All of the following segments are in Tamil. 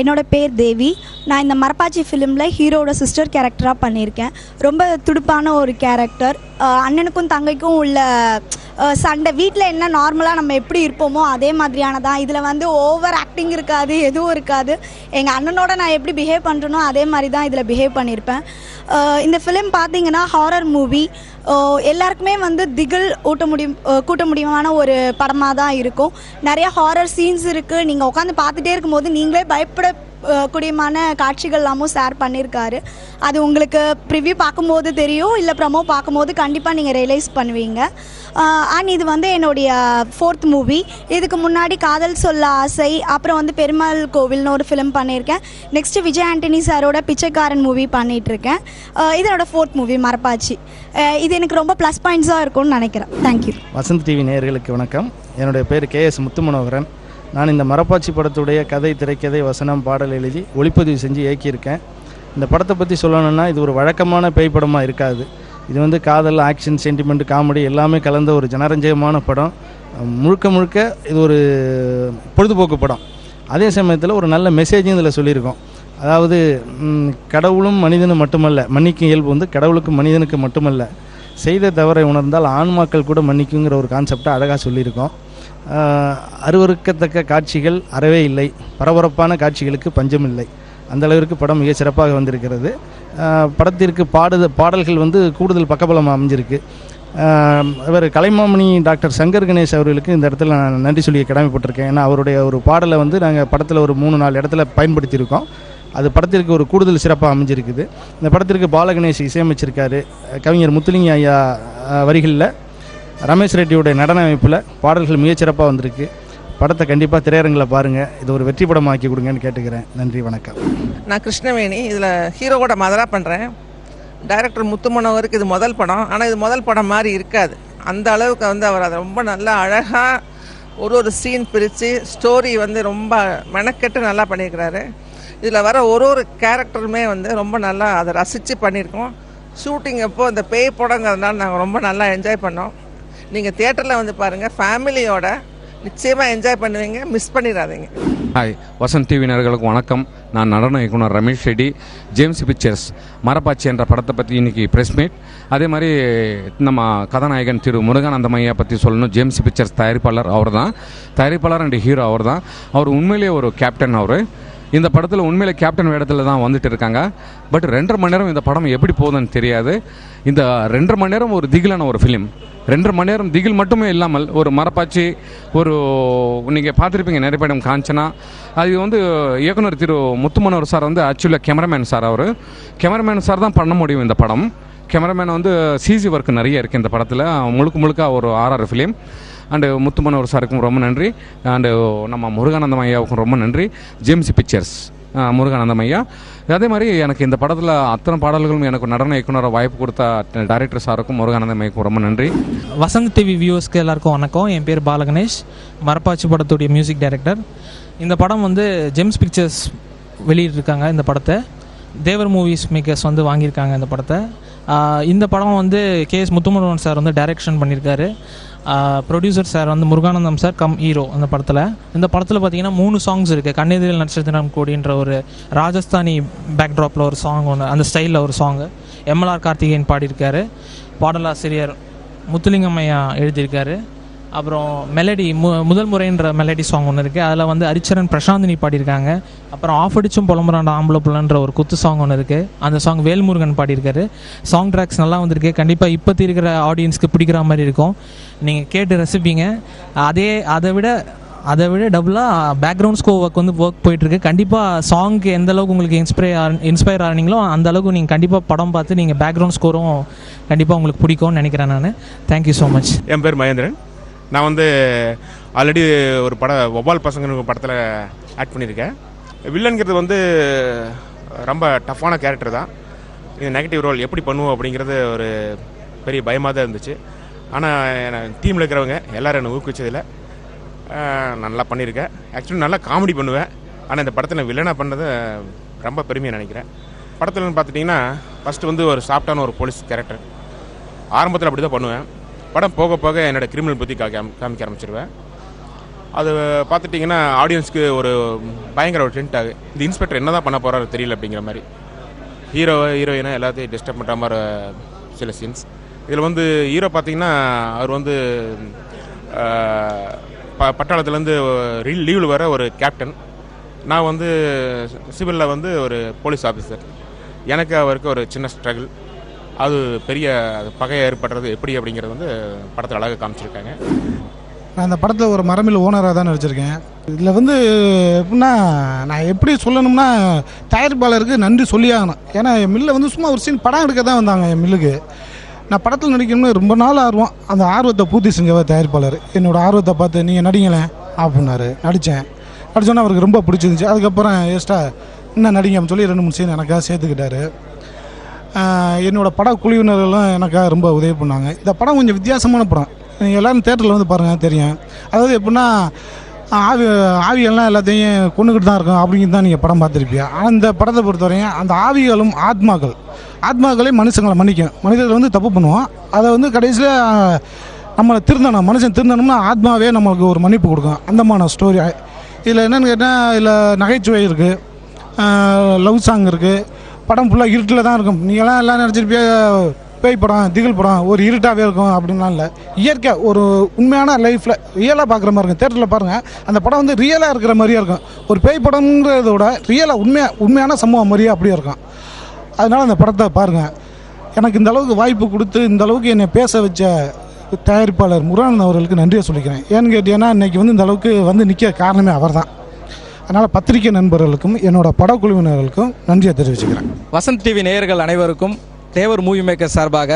என்னோட பேர் தேவி. நான் இந்த மரப்பாச்சி ஃபிலிமில் ஹீரோட சிஸ்டர் கேரக்டராக பண்ணியிருக்கேன். ரொம்ப துடுப்பான ஒரு கேரக்டர். அண்ணனுக்கும் தங்கைக்கும் உள்ள சண்டை, வீட்டில் என்ன நார்மலாக நம்ம எப்படி இருப்போமோ அதே மாதிரியானதான். இதில் வந்து ஓவர் ஆக்டிங் இருக்காது, எதுவும் இருக்காது. எங்கள் அண்ணனோட நான் எப்படி பிஹேவ் பண்ணுறனோ அதே மாதிரி தான் இதில் பிஹேவ் பண்ணியிருப்பேன். இந்த ஃபிலிம் பார்த்தீங்கன்னா ஹாரர் மூவி. எல்லாருக்குமே வந்து திகில் கூட்ட முடியுமான ஒரு படமாக தான் இருக்கும். நிறைய ஹாரர் சீன்ஸ் இருக்குது. நீங்கள் உட்காந்து பார்த்துட்டே இருக்கும்போது நீங்களே பயப்படக்கூடியமான காட்சிகள் எல்லாமும் ஷேர் பண்ணியிருக்காரு. அது உங்களுக்கு ப்ரிவ்யூ பார்க்கும்போது தெரியும், இல்லை ப்ரமோ பார்க்கும்போது கண்டிப்பாக நீங்கள் ரியலைஸ் பண்ணுவீங்க. அண்ட் இது வந்து என்னுடைய 4th மூவி. இதுக்கு முன்னாடி காதல் சொல்ல ஆசை, அப்புறம் வந்து பெருமாள் கோவில்னு ஒரு ஃபிலிம் பண்ணியிருக்கேன். நெக்ஸ்ட்டு விஜய் ஆண்டனி சாரோட பிச்சைக்காரன் மூவி பண்ணிகிட்ருக்கேன். இது என்னோடய 4th மூவி மரப்பாச்சி. இது எனக்கு ரொம்ப ப்ளஸ் பாயிண்ட்ஸாக இருக்கும்னு நினைக்கிறேன். தேங்க்யூ. வசந்த் டிவி நேயர்களுக்கு வணக்கம். என்னுடைய பேர் KS முத்துமனோகரன். நான் இந்த மரப்பாச்சி படத்துடைய கதை, திரைக்கதை, வசனம், பாடல் எழுதி ஒளிப்பதிவு செஞ்சு இயக்கியிருக்கேன். இந்த படத்தை பற்றி சொல்லணும்னா இது ஒரு வழக்கமான பேய் படமாக இருக்காது. இது வந்து காதல், ஆக்ஷன், சென்டிமெண்ட், காமெடி எல்லாமே கலந்த ஒரு ஜனரஞ்சகமான படம். முழுக்க முழுக்க இது ஒரு பொழுதுபோக்கு படம். அதே சமயத்தில் ஒரு நல்ல மெசேஜும் இதில் சொல்லியிருக்கோம். அதாவது கடவுளும் மனிதனும் மட்டுமல்ல, மன்னிக்கும் இயல்பு வந்து கடவுளுக்கும் மனிதனுக்கு மட்டுமல்ல, செய்த தவறை உணர்ந்தால் ஆன்மாக்கள் கூட மன்னிக்குங்கிற ஒரு கான்செப்டை அழகாக சொல்லியிருக்கோம். அருவருக்கத்தக்க காட்சிகள் அறவே இல்லை, பரபரப்பான காட்சிகளுக்கு பஞ்சம் இல்லை. அந்த அளவிற்கு படம் மிக சிறப்பாக வந்திருக்கிறது. படத்திற்கு பாடல்கள் வந்து கூடுதல் பக்கபலமாக அமைஞ்சிருக்கு. இவர் கலைமாமணி டாக்டர் சங்கர் கணேஷ் அவர்களுக்கு இந்த இடத்துல நான் நன்றி சொல்லி கடமைப்பட்டிருக்கேன். ஏன்னா அவருடைய ஒரு பாடலை வந்து நாங்கள் படத்தில் ஒரு 3-4 இடத்துல பயன்படுத்தியிருக்கோம். அது படத்திற்கு ஒரு கூடுதல் சிறப்பாக அமைஞ்சிருக்குது. இந்த படத்திற்கு பாலகணேஷ் இசையமைச்சிருக்காரு. கவிஞர் முத்துலிங்க ஐயா வரிகளில் ரமேஷ் ரெட்டியோடைய நடன அமைப்பில் பாடல்கள் மிகச்சிறப்பாக வந்திருக்கு. படத்தை கண்டிப்பாக திரையரங்கில் பாருங்கள். இது ஒரு வெற்றி படமாக ஆக்கி கொடுங்கன்னு கேட்டுக்கிறேன். நன்றி, வணக்கம். நான் கிருஷ்ணவேணி. இதில் ஹீரோவோட மதராக பண்ணுறேன். டைரக்டர் முத்துமனோகருக்கு இது முதல் படம். ஆனால் இது முதல் படம் மாதிரி இருக்காது. அந்த அளவுக்கு வந்து அவர் அதை ரொம்ப நல்லா அழகாக ஒரு சீன் பிரித்து ஸ்டோரி வந்து ரொம்ப மெனக்கெட்டு நல்லா பண்ணியிருக்கிறாரு. இதில் வர ஒரு கேரக்டருமே வந்து ரொம்ப நல்லா அதை ரசித்து பண்ணியிருக்கோம். ஷூட்டிங் அப்போ இந்த பேய் படங்கிறதுனால நாங்கள் ரொம்ப நல்லா என்ஜாய் பண்ணோம். நீங்கள் தியேட்டரில் வந்து பாருங்கள், ஃபேமிலியோட நிச்சயமாக என்ஜாய் பண்ணுவீங்க, மிஸ் பண்ணிடாதீங்க. ஹாய், வசந்த் டிவி நேயர்களுக்கு வணக்கம். நான் நடன இயக்குனர் ரமேஷ் ரெட்டி. ஜேம்ஸ் பிக்சர்ஸ் மரப்பாச்சி என்ற படத்தை பற்றி இன்றைக்கி ப்ரெஸ் மீட். அதே மாதிரி நம்ம கதாநாயகன் திரு முருகானந்தமையா பற்றி சொல்லணும். ஜேம்ஸ் பிக்சர்ஸ் தயாரிப்பாளர் அவர் தான், தயாரிப்பாளர் அண்ட் ஹீரோ அவர் தான். அவர் உண்மையிலேயே ஒரு கேப்டன். அவர் இந்த படத்தில் உண்மையிலே கேப்டன் வேடத்தில் தான் வந்துட்டு இருக்காங்க. பட் 2.5 மணி நேரம் இந்த படம் எப்படி போகுதுன்னு தெரியாது. இந்த 2.5 மணி நேரம் ஒரு திகிலான ஒரு ஃபிலிம். 2.5 மணி நேரம் திகில் மட்டுமே இல்லாமல் ஒரு மரப்பாச்சி, ஒரு நீங்கள் பார்த்துருப்பீங்க நிறைய படம் காஞ்சனா. அது வந்து இயக்குனர் திரு முத்துமனோகர் சார் வந்து ஆக்சுவலாக கேமராமேன் சார். அவர் கேமராமேன் சார் தான் பண்ண முடியும் இந்த படம். கேமராமேன் வந்து சிஜி ஒர்க் நிறைய இருக்குது இந்த படத்தில். முழுக்க ஒரு RR ஃபிலிம். அண்டு முத்துமனோகர் சாருக்கும் ரொம்ப நன்றி. அண்டு நம்ம முருகானந்தம் ஐயாவுக்கும் ரொம்ப நன்றி. ஜேம்ஸ் பிக்சர்ஸ் முருகானந்தம் ஐயா. அதே மாதிரி எனக்கு இந்த படத்தில் அத்தனை பாடல்களும் எனக்கு நடன இயக்குனரை வாய்ப்பு கொடுத்த டைரக்டர் சாருக்கும் முருகானந்தம் ஐயாவுக்கும் ரொம்ப நன்றி. வசந்த் டிவி வியூவர்ஸ்க்கு எல்லாருக்கும் வணக்கம். என் பேர் பாலகணேஷ், மரப்பாச்சி படத்துடைய மியூசிக் டைரக்டர். இந்த படம் வந்து ஜேம்ஸ் பிக்சர்ஸ் வெளியிட்டிருக்காங்க. இந்த படத்தை தேவர் மூவிஸ் மேக்கர்ஸ் வந்து வாங்கியிருக்காங்க இந்த படத்தை. இந்த படம் வந்து KS முத்துமனோகரன் சார் வந்து டைரக்ஷன் பண்ணியிருக்காரு. ப்ரொடியூசர் சார் வந்து முருகானந்தம் சார் கம் ஹீரோ. இந்த படத்தில் பார்த்தீங்கன்னா 3 சாங்ஸ் இருக்குது. கண்ணெதிரில் நட்சத்திரம் கூடின்ற ஒரு ராஜஸ்தானி பேக்ட்ராப்பில் ஒரு சாங் ஒன்று, அந்த ஸ்டைலில் ஒரு சாங்கு MLR கார்த்திகேயன் பாடியிருக்காரு. பாடலாசிரியர் முத்துலிங்கம்மையா எழுதியிருக்காரு. அப்புறம் மெலடி முதல் முறைன்ற மெலடி சாங் ஒன்று இருக்குது. அதில் வந்து ஹரிச்சரன் பிரசாந்தினி பாடியிருக்காங்க. அப்புறம் ஆஃப் அடிச்சும் புலம்புறாண்ட ஆம்பளை புள்ளன்ற ஒரு குத்து சாங் ஒன்று இருக்குது. அந்த சாங் வேல்முருகன் பாடியிருக்காரு. சாங் ட்ராக்ஸ் நல்லா வந்திருக்கு. கண்டிப்பாக இப்போத்தி இருக்கிற ஆடியன்ஸ்க்கு பிடிக்கிற மாதிரி இருக்கும். நீங்கள் கேட்டு ரசிப்பீங்க. அதை விட டபுளாக பேக்ரவுண்ட் ஸ்கோர் ஒர்க் போயிட்டுருக்கு. கண்டிப்பாக சாங்க்கு எந்த அளவுக்கு உங்களுக்கு இன்ஸ்பயர் ஆனீங்களோ அந்த அளவுக்கு நீங்கள் கண்டிப்பாக படம் பார்த்து நீங்கள் பேக்ரவுண்ட் ஸ்கோரும் கண்டிப்பாக உங்களுக்கு பிடிக்கும்னு நினைக்கிறேன் நான். Thank you so much. என் பேர் மகேந்திரன். நான் வந்து ஆல்ரெடி ஒரு ஒபால் பசங்கன்னு படத்தில் ஆக்ட் பண்ணியிருக்கேன். வில்லன்கிறது வந்து ரொம்ப டஃப்பான கேரக்டர் தான். இது நெகட்டிவ் ரோல் எப்படி பண்ணுவோம் அப்படிங்கிறது ஒரு பெரிய பயமாக தான் இருந்துச்சு. ஆனால் டீமில் இருக்கிறவங்க எல்லோரும் என்னை ஊக்குவிச்சதில் நல்லா பண்ணியிருக்கேன். ஆக்சுவலி நல்லா காமெடி பண்ணுவேன். ஆனால் இந்த படத்தை நான் வில்லனாக பண்ணது ரொம்ப பெருமையாக நினைக்கிறேன். படத்தில் பார்த்துட்டிங்கன்னா ஃபஸ்ட்டு வந்து ஒரு சாஃப்டான ஒரு போலீஸ் கேரக்டர். ஆரம்பத்தில் அப்படி தான் பண்ணுவேன். படம் போக போக என்னோடய கிரிமினல் பற்றி காமிக்க ஆரம்பிச்சிருவேன். அது பார்த்துட்டிங்கன்னா ஆடியன்ஸ்க்கு ஒரு பயங்கர ஒரு டென்ட் ஆகுது. இந்த இன்ஸ்பெக்டர் என்ன தான் பண்ண போகிறாரு தெரியல அப்படிங்கிற மாதிரி. ஹீரோயினா எல்லாத்தையும் டிஸ்டர்ப் பண்ணுற மாதிரி சில சீன்ஸ். இதில் வந்து ஹீரோ பார்த்திங்கன்னா அவர் வந்து பட்டாளத்துலேருந்து லீவில் வர ஒரு கேப்டன். நான் வந்து சிவிலில் வந்து ஒரு போலீஸ் ஆஃபீஸர். எனக்கு அவருக்கு ஒரு சின்ன ஸ்ட்ரகிள், அது பெரிய பகையை ஏற்படுறது எப்படி அப்படிங்கிறது வந்து படத்தில் அழகாக காமிச்சிருக்காங்க. நான் இந்த படத்தில் ஒரு மரமில் ஓனராக தான் நடிச்சிருக்கேன். இதில் வந்து எப்படின்னா நான் எப்படி சொல்லணும்னா தயாரிப்பாளருக்கு நன்றி சொல்லியாகணும். ஏன்னா என் மில்லில் வந்து சும்மா ஒரு சீன் படம் எடுக்க தான் வந்தாங்க என் மில்லுக்கு. நான் படத்தில் நடிக்கணும்னு ரொம்ப நாள் ஆர்வம். அந்த ஆர்வத்தை பூர்த்தி செஞ்சவர் தயாரிப்பாளர். என்னோடய ஆர்வத்தை பார்த்து நீங்கள் நடிங்களேன் அப்படின்னாரு. நடித்தோன்னே அவருக்கு ரொம்ப பிடிச்சிருந்துச்சி. அதுக்கப்புறம் எக்ஸ்ட்ரா இன்னும் நடிங்க அப்படின்னு சொல்லி 2-3 சீன் எனக்காக சேர்த்துக்கிட்டாரு. என்னோடய படக்குழுவினர்களும் எனக்காக ரொம்ப உதவி பண்ணாங்க. இந்த படம் கொஞ்சம் வித்தியாசமான படம். நீங்கள் எல்லோரும் தேட்டரில் வந்து பாருங்கள் தெரியும். அதாவது எப்படின்னா ஆவியெல்லாம் எல்லாத்தையும் கொண்டுக்கிட்டு தான் இருக்கும் அப்படிங்கிறது தான் நீங்கள் படம் பார்த்துருப்பீங்க. ஆனால் இந்த படத்தை பொறுத்தவரையும் அந்த ஆவிகளும் ஆத்மாக்களே மனுஷங்களை மன்னிக்கும். மனிதர்கள் வந்து தப்பு பண்ணுவோம், அதை வந்து கடைசியில் நம்மளை திருந்தணும். மனுஷன் திருந்தணும்னா ஆத்மாவே நம்மளுக்கு ஒரு மன்னிப்பு கொடுக்கும். அந்தமான ஸ்டோரி. இதில் என்னென்னு கேட்டால் இதில் நகைச்சுவை இருக்குது, லவ் சாங் இருக்குது. படம் ஃபுல்லாக இருட்டில் தான் இருக்கும். நீங்களாம் எல்லாம் நினச்சிருப்பிய பேய் படம், திகில் படம் ஒரு இருட்டாகவே இருக்கும் அப்படின்லாம் இல்லை. இயற்கை ஒரு உண்மையான லைஃப்பில் ரியலாக பார்க்குற மாதிரி இருக்கும். தேட்டரில் பாருங்கள், அந்த படம் வந்து ரியலாக இருக்கிற மாதிரியே இருக்கும். ஒரு பேய் படம்ங்கிறத விட ரியலாக உண்மையான சம்பவம் மாதிரியே அப்படியே இருக்கும். அதனால் அந்த படத்தை பாருங்கள். எனக்கு இந்த அளவுக்கு வாய்ப்பு கொடுத்து இந்த அளவுக்கு என்னை பேச வச்ச தயாரிப்பாளர் முருகானந்தம் அவர்களுக்கு நன்றியை சொல்லிக்கிறேன். ஏன்னு கேட்டீங்கன்னா இன்றைக்கி வந்து இந்த அளவுக்கு வந்து நிற்க காரணமே அவர் தான். அதனால் பத்திரிகை நண்பர்களுக்கும் என்னோடய படக்குழுவினர்களுக்கும் நன்றியை தெரிவிச்சுக்கிறேன். வசந்த் டிவி நேயர்கள் அனைவருக்கும் தேவர் மூவி மேக்கர் சார்பாக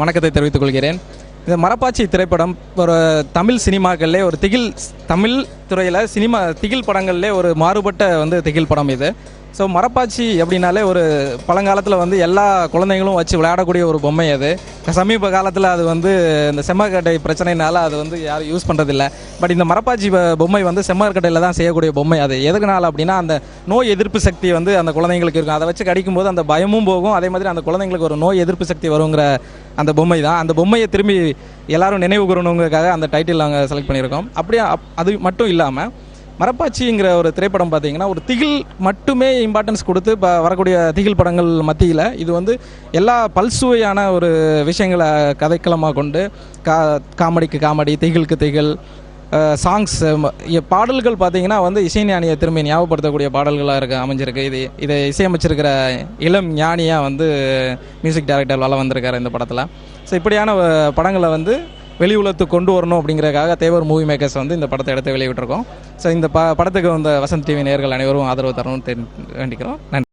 வணக்கத்தை தெரிவித்துக் கொள்கிறேன். இந்த மரப்பாச்சி திரைப்படம் ஒரு தமிழ் சினிமாக்களிலே ஒரு தமிழ் துறையில் திகில் படங்கள்லே ஒரு மாறுபட்ட வந்து திகில் படம் இது. ஸோ மரப்பாச்சி அப்படின்னாலே ஒரு பழங்காலத்தில் வந்து எல்லா குழந்தைங்களும் வச்சு விளையாடக்கூடிய ஒரு பொம்மை அது. சமீப காலத்தில் அது வந்து இந்த செம்மற்கட்டை பிரச்சனைனால அது வந்து யாரும் யூஸ் பண்ணுறதில்ல. பட் இந்த மரப்பாச்சி பொம்மை வந்து செம்மற்கட்டையில் தான் செய்யக்கூடிய பொம்மை. அது எதுக்குனால அப்படின்னா அந்த நோய் எதிர்ப்பு சக்தி வந்து அந்த குழந்தைங்களுக்கு இருக்கும். அதை வச்சு கடிக்கும்போது அந்த பயமும் போகும், அதே மாதிரி அந்த குழந்தைங்களுக்கு ஒரு நோய் எதிர்ப்பு சக்தி வருங்கிற அந்த பொம்மை தான். அந்த பொம்மையை திரும்பி எல்லாரும் நினைவு கூறணுங்கிறதுக்காக அந்த டைட்டில் நாங்கள் செலக்ட் பண்ணியிருக்கோம். அப்படியே அது மட்டும் இல்லாமல் மரப்பாச்சிங்கிற ஒரு திரைப்படம் பார்த்திங்கன்னா ஒரு திகில் மட்டுமே இம்பார்ட்டன்ஸ் கொடுத்து இப்போ வரக்கூடிய திகில் படங்கள் மத்தியில் இது வந்து எல்லா பல்சுவையான ஒரு விஷயங்களை கதைக்களமாக கொண்டு காமெடிக்கு காமெடி, திகிலுக்கு திகில், சாங்ஸ், பாடல்கள் பார்த்திங்கன்னா வந்து இசைஞானியை திரும்பி ஞாபகப்படுத்தக்கூடிய பாடல்களாக அமைஞ்சிருக்கு. இதை இசையமைச்சிருக்கிற இளம் ஞானியாக வந்து மியூசிக் டைரக்டர் வள வந்திருக்காரு இந்த படத்தில். ஸோ இப்படியான படங்களை வந்து வெளி உலகத்துக்கு கொண்டு வரணும் அப்படிங்கிறதுக்காக தேவர் மூவி மேக்கர்ஸ் வந்து இந்த படத்தை எடுத்து வெளியிட்டிருக்கோம். ஸோ இந்த படத்துக்கு வந்த வசந்த் டிவி நேயர்கள் அனைவரும் ஆதரவு தரணும்னு வேண்டிக்கிறோம். நன்றி.